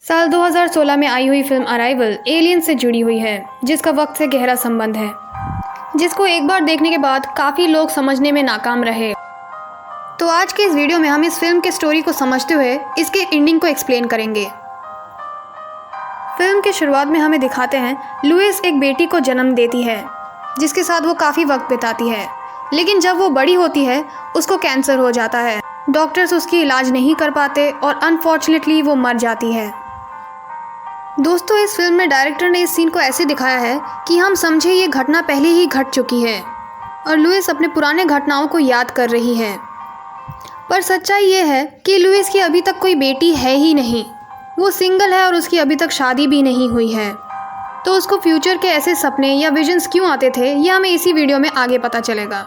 साल 2016 में आई हुई फिल्म अराइवल एलियन से जुड़ी हुई है, जिसका वक्त से गहरा संबंध है, जिसको एक बार देखने के बाद काफ़ी लोग समझने में नाकाम रहे। तो आज के इस वीडियो में हम इस फिल्म के स्टोरी को समझते हुए इसके एंडिंग को एक्सप्लेन करेंगे। फिल्म के शुरुआत में हमें दिखाते हैं लुइस एक बेटी को जन्म देती है, जिसके साथ वो काफ़ी वक्त बिताती है। लेकिन जब वो बड़ी होती है उसको कैंसर हो जाता है। डॉक्टर्स उसकी इलाज नहीं कर पाते और अनफॉर्चुनेटली वो मर जाती है। दोस्तों, इस फिल्म में डायरेक्टर ने इस सीन को ऐसे दिखाया है कि हम समझे ये घटना पहले ही घट चुकी है और लुइस अपने पुराने घटनाओं को याद कर रही है। पर सच्चाई ये है कि लुइस की अभी तक कोई बेटी है ही नहीं। वो सिंगल है और उसकी अभी तक शादी भी नहीं हुई है। तो उसको फ्यूचर के ऐसे सपने या विजन्स क्यों आते थे, ये हमें इसी वीडियो में आगे पता चलेगा।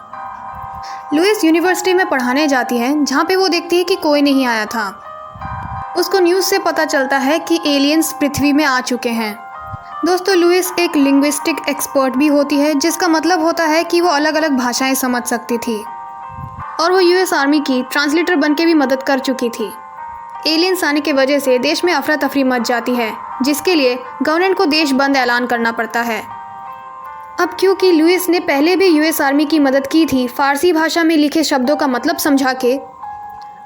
लुइस यूनिवर्सिटी में पढ़ाने जाती है, जहाँ पे वो देखती है कि कोई नहीं आया था। उसको न्यूज़ से पता चलता है कि एलियंस पृथ्वी में आ चुके हैं। दोस्तों, लुइस एक लिंग्विस्टिक एक्सपर्ट भी होती है, जिसका मतलब होता है कि वो अलग अलग भाषाएं समझ सकती थी और वो यूएस आर्मी की ट्रांसलेटर बन के भी मदद कर चुकी थी। एलियंस आने की वजह से देश में अफरा तफरी मच जाती है, जिसके लिए गवर्नमेंट को देश बंद ऐलान करना पड़ता है। अब क्योंकि लुइस ने पहले भी यूएस आर्मी की मदद की थी फारसी भाषा में लिखे शब्दों का मतलब समझा के,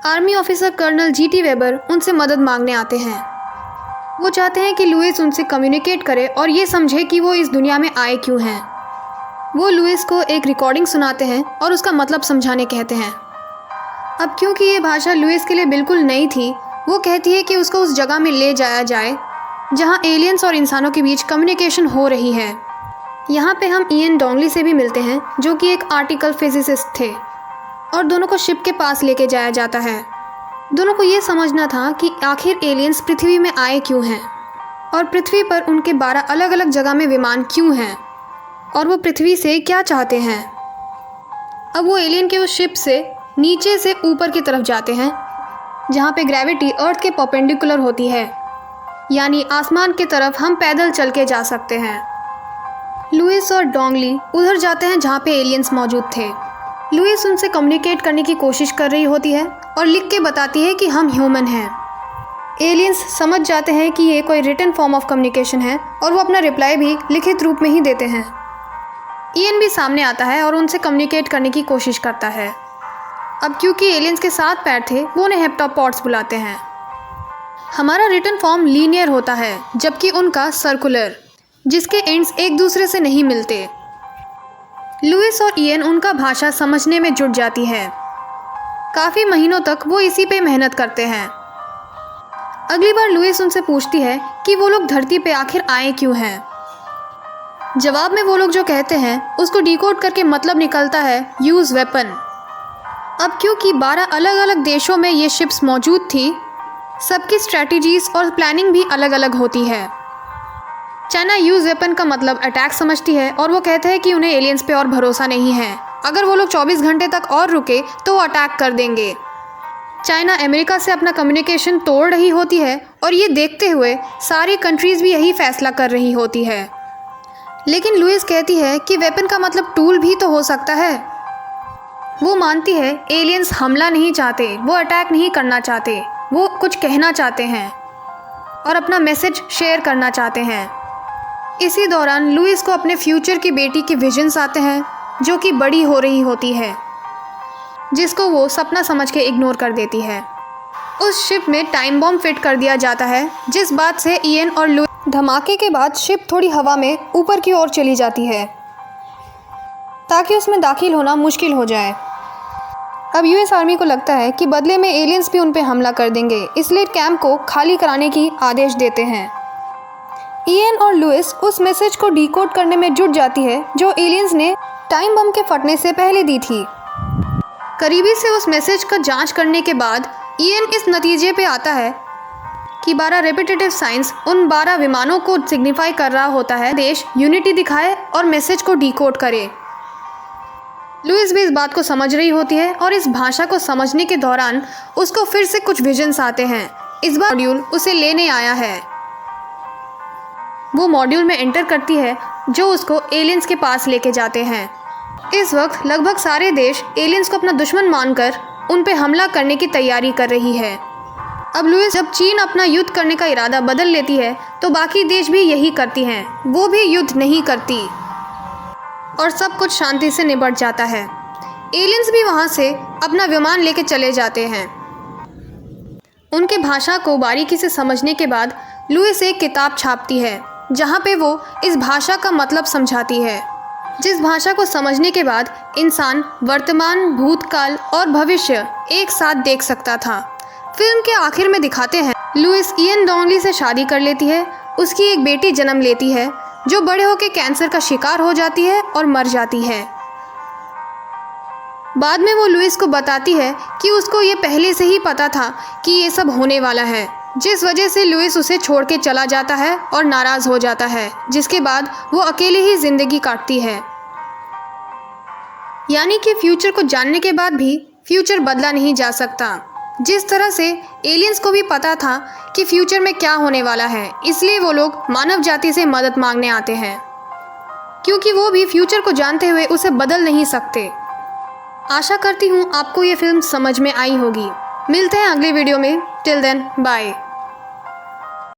army officer colonel GT Weber उनसे मदद मांगने आते हैं। वो चाहते हैं कि लुइस उनसे कम्युनिकेट करे और ये समझे कि वो इस दुनिया में आए क्यों हैं। वो लुइस को एक रिकॉर्डिंग सुनाते हैं और उसका मतलब समझाने कहते हैं। अब क्योंकि ये भाषा लुइस के लिए बिल्कुल नई थी, वो कहती है कि उसको उस जगह में ले जाया जाए जहाँ एलियंस और इंसानों के बीच कम्युनिकेशन हो रही है। यहाँ पे हम इयन डोंगली से भी मिलते हैं, जो कि एक आर्टिकल फिजिसिस्ट थे, और दोनों को शिप के पास लेके जाया जाता है। दोनों को ये समझना था कि आखिर एलियंस पृथ्वी में आए क्यों हैं और पृथ्वी पर उनके 12 अलग अलग जगह में विमान क्यों हैं और वो पृथ्वी से क्या चाहते हैं। अब वो एलियन के उस शिप से नीचे से ऊपर की तरफ जाते हैं, जहाँ पे ग्रेविटी अर्थ के परपेंडिकुलर होती है, यानी आसमान की तरफ हम पैदल चल के जा सकते हैं। लुइस और डोंगली उधर जाते हैं जहाँ पे एलियंस मौजूद थे। लुइस उनसे कम्युनिकेट करने की कोशिश कर रही होती है और लिख के बताती है कि हम ह्यूमन हैं। एलियंस समझ जाते हैं कि ये कोई रिटन फॉर्म ऑफ कम्युनिकेशन है और वो अपना रिप्लाई भी लिखित रूप में ही देते हैं। इयन भी सामने आता है और उनसे कम्युनिकेट करने की कोशिश करता है। अब क्योंकि एलियंस के 7 पैर थे, वो उन्हें हेप्टापॉड्स बुलाते हैं। हमारा रिटन फॉर्म लीनियर होता है, जबकि उनका सर्कुलर, जिसके एंड्स एक दूसरे से नहीं मिलते। लुइस और इयन उनका भाषा समझने में जुट जाती है। काफ़ी महीनों तक वो इसी पे मेहनत करते हैं। अगली बार लुइस उनसे पूछती है कि वो लोग धरती पे आखिर आए क्यों हैं। जवाब में वो लोग जो कहते हैं उसको डिकोड करके मतलब निकलता है यूज़ वेपन। अब क्योंकि 12 अलग अलग देशों में ये शिप्स मौजूद थी, सबकी स्ट्रैटेजीज और प्लानिंग भी अलग अलग होती है। चाइना यूज़ वेपन का मतलब अटैक समझती है और वो कहते हैं कि उन्हें एलियंस पे और भरोसा नहीं है। अगर वो लोग 24 घंटे तक और रुके तो वो अटैक कर देंगे। चाइना अमेरिका से अपना कम्युनिकेशन तोड़ रही होती है और ये देखते हुए सारी कंट्रीज़ भी यही फैसला कर रही होती है। लेकिन लुइस कहती है कि वेपन का मतलब टूल भी तो हो सकता है। वो मानती है एलियंस हमला नहीं चाहते, वो अटैक नहीं करना चाहते, वो कुछ कहना चाहते हैं और अपना मैसेज शेयर करना चाहते हैं। इसी दौरान लुइस को अपने फ्यूचर की बेटी के विजन्स आते हैं, जो कि बड़ी हो रही होती है, जिसको वो सपना समझ के इग्नोर कर देती है। उस शिप में टाइम बॉम्ब फिट कर दिया जाता है, जिस बात से इयन और लुइस धमाके के बाद शिप थोड़ी हवा में ऊपर की ओर चली जाती है ताकि उसमें दाखिल होना मुश्किल हो जाए। अब यूएस आर्मी को लगता है कि बदले में एलियंस भी उन पे हमला कर देंगे, इसलिए कैंप को खाली कराने की आदेश देते हैं। इयन और लुइस उस मैसेज को डिकोड करने में जुट जाती है जो एलियंस ने टाइम बम के फटने से पहले दी थी। करीबी से उस मैसेज का जांच करने के बाद इयन इस नतीजे पे आता है कि 12 रेपिटेटिव साइंस उन 12 विमानों को सिग्निफाई कर रहा होता है। देश यूनिटी दिखाए और मैसेज को डिकोड करे। लुइस भी इस बात को समझ रही होती है और इस भाषा को समझने के दौरान उसको फिर से कुछ विजन्स आते हैं। इस बार मॉड्यूल उसे लेने आया है। वो मॉड्यूल में एंटर करती है जो उसको एलियंस के पास लेके जाते हैं। इस वक्त लगभग सारे देश एलियंस को अपना दुश्मन मानकर उन पे हमला करने की तैयारी कर रही है। अब लुइस जब चीन अपना युद्ध करने का इरादा बदल लेती है तो बाकी देश भी यही करती हैं, वो भी युद्ध नहीं करती और सब कुछ शांति से निपट जाता है। एलियंस भी वहाँ से अपना विमान लेके चले जाते हैं। उनके भाषा को बारीकी से समझने के बाद लुइस एक किताब छापती है जहाँ पे वो इस भाषा का मतलब समझाती है, जिस भाषा को समझने के बाद इंसान वर्तमान, भूतकाल और भविष्य एक साथ देख सकता था। फिल्म के आखिर में दिखाते हैं लुइस इयन डॉनली से शादी कर लेती है, उसकी एक बेटी जन्म लेती है जो बड़े होकर कैंसर का शिकार हो जाती है और मर जाती है। बाद में वो लुइस को बताती है कि उसको ये पहले से ही पता था कि ये सब होने वाला है, जिस वजह से लुइस उसे छोड़ के चला जाता है और नाराज़ हो जाता है, जिसके बाद वो अकेले ही ज़िंदगी काटती है। यानी कि फ्यूचर को जानने के बाद भी फ्यूचर बदला नहीं जा सकता। जिस तरह से एलियंस को भी पता था कि फ्यूचर में क्या होने वाला है, इसलिए वो लोग मानव जाति से मदद मांगने आते हैं, क्योंकि वो भी फ्यूचर को जानते हुए उसे बदल नहीं सकते। आशा करती हूँ आपको ये फिल्म समझ में आई होगी। मिलते हैं अगले वीडियो में। Till then bye.